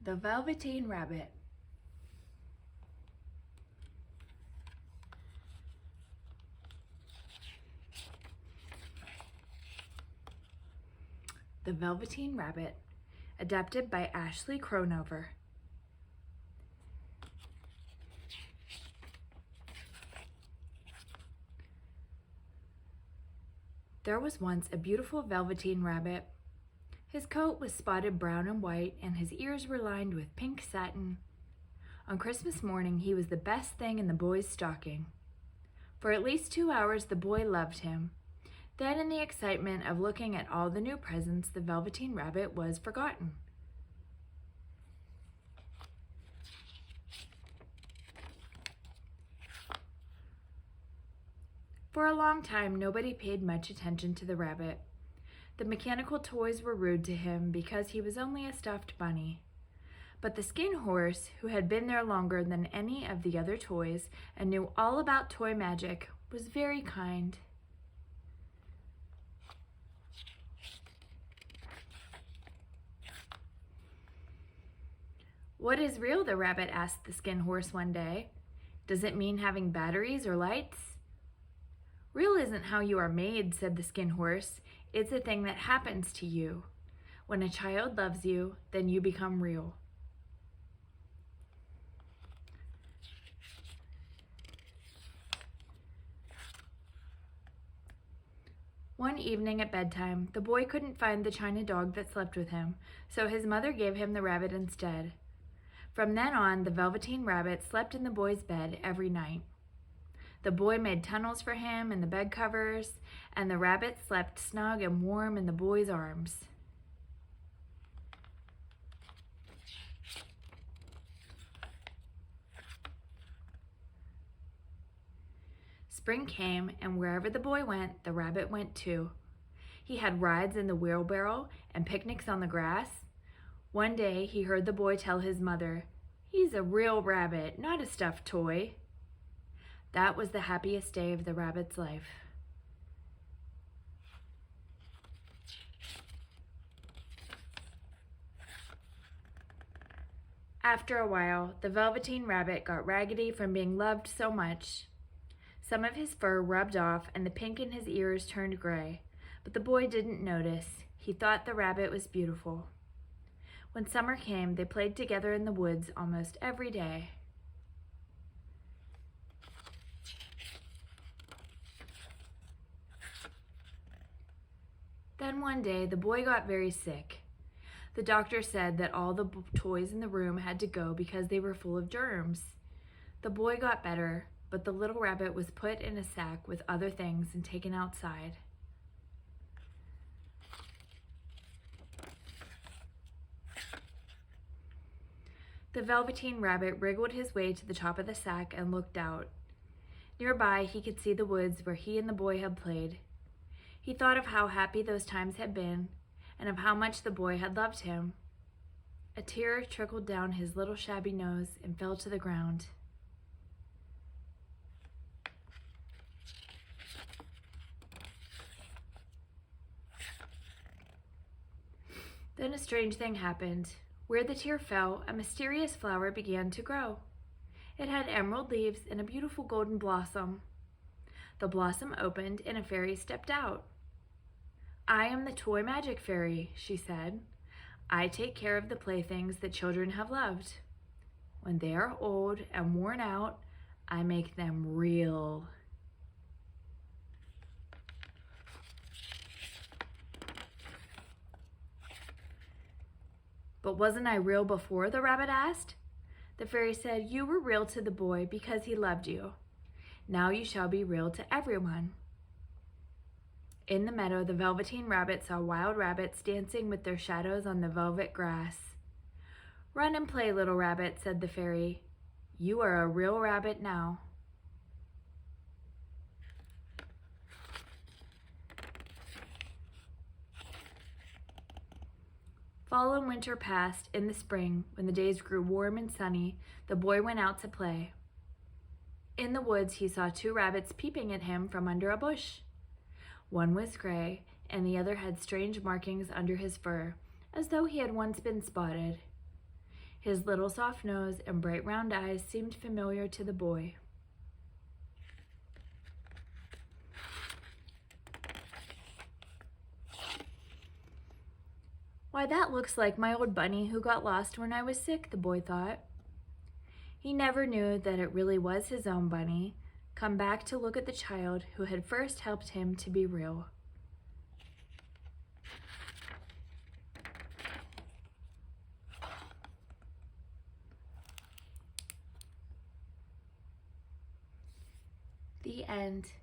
The Velveteen Rabbit. The Velveteen Rabbit, adapted by Ashley Crownover. There was once a beautiful velveteen rabbit. His coat was spotted brown and white, and his ears were lined with pink satin. On Christmas morning, he was the best thing in the boy's stocking. For at least 2 hours, the boy loved him. Then, in the excitement of looking at all the new presents, the Velveteen Rabbit was forgotten. For a long time, nobody paid much attention to the rabbit. The mechanical toys were rude to him because he was only a stuffed bunny. But the skin horse, who had been there longer than any of the other toys and knew all about toy magic, was very kind. "What is real?" the rabbit asked the skin horse one day. "Does it mean having batteries or lights?" "Real isn't how you are made," said the skin horse. "It's a thing that happens to you. When a child loves you, then you become real." One evening at bedtime, the boy couldn't find the china dog that slept with him, so his mother gave him the rabbit instead. From then on, the Velveteen Rabbit slept in the boy's bed every night. The boy made tunnels for him in the bed covers, and the rabbit slept snug and warm in the boy's arms. Spring came, and wherever the boy went, the rabbit went too. He had rides in the wheelbarrow and picnics on the grass. One day, he heard the boy tell his mother, "He's a real rabbit, not a stuffed toy." That was the happiest day of the rabbit's life. After a while, the Velveteen Rabbit got raggedy from being loved so much. Some of his fur rubbed off and the pink in his ears turned gray, but the boy didn't notice. He thought the rabbit was beautiful. When summer came, they played together in the woods almost every day. Then one day, the boy got very sick. The doctor said that all the toys in the room had to go because they were full of germs. The boy got better, but the little rabbit was put in a sack with other things and taken outside. The Velveteen Rabbit wriggled his way to the top of the sack and looked out. Nearby, he could see the woods where he and the boy had played. He thought of how happy those times had been and of how much the boy had loved him. A tear trickled down his little shabby nose and fell to the ground. Then a strange thing happened. Where the tear fell, a mysterious flower began to grow. It had emerald leaves and a beautiful golden blossom. The blossom opened and a fairy stepped out. "I am the toy magic fairy," she said. "I take care of the playthings that children have loved. When they are old and worn out, I make them real." "But wasn't I real before?" the rabbit asked. The fairy said, "You were real to the boy because he loved you. Now you shall be real to everyone." In the meadow, the Velveteen Rabbit saw wild rabbits dancing with their shadows on the velvet grass. "Run and play, little rabbit," said the fairy. "You are a real rabbit now." Fall and winter passed. In the spring, when the days grew warm and sunny, the boy went out to play. In the woods, he saw 2 rabbits peeping at him from under a bush. One was gray, and the other had strange markings under his fur, as though he had once been spotted. His little soft nose and bright round eyes seemed familiar to the boy. "Why, that looks like my old bunny who got lost when I was sick," the boy thought. He never knew that it really was his own bunny, come back to look at the child who had first helped him to be real. The end.